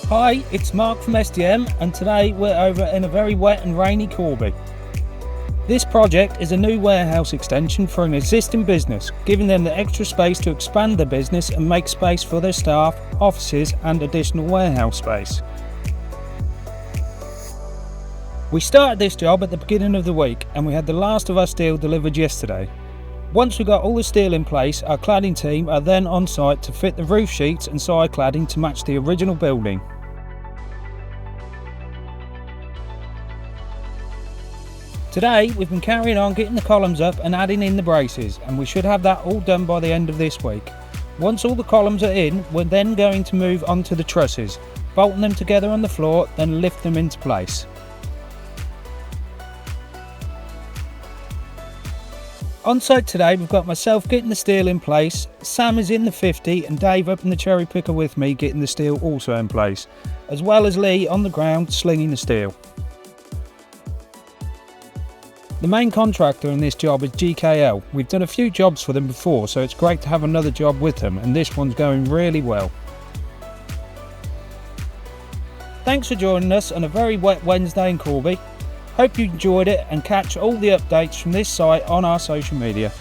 Hi, it's Mark from SDM, and today we're over in a very wet and rainy Corby. This project is a new warehouse extension for an existing business, giving them the extra space to expand their business and make space for their staff, offices and additional warehouse space. We started this job at the beginning of the week and we had the last of our steel delivered yesterday. Once we got all the steel in place, our cladding team are then on site to fit the roof sheets and side cladding to match the original building. Today we've been carrying on getting the columns up and adding in the braces, and we should have that all done by the end of this week. Once all the columns are in, we're then going to move on to the trusses, bolting them together on the floor, then lift them into place. On site today we've got myself getting the steel in place, Sam is in the 50 and Dave up in the cherry picker with me getting the steel also in place, as well as Lee on the ground slinging the steel. The main contractor in this job is GKL. We've done a few jobs for them before, so it's great to have another job with them, and this one's going really well. Thanks for joining us on a very wet Wednesday in Corby. Hope you enjoyed it and catch all the updates from this site on our social media.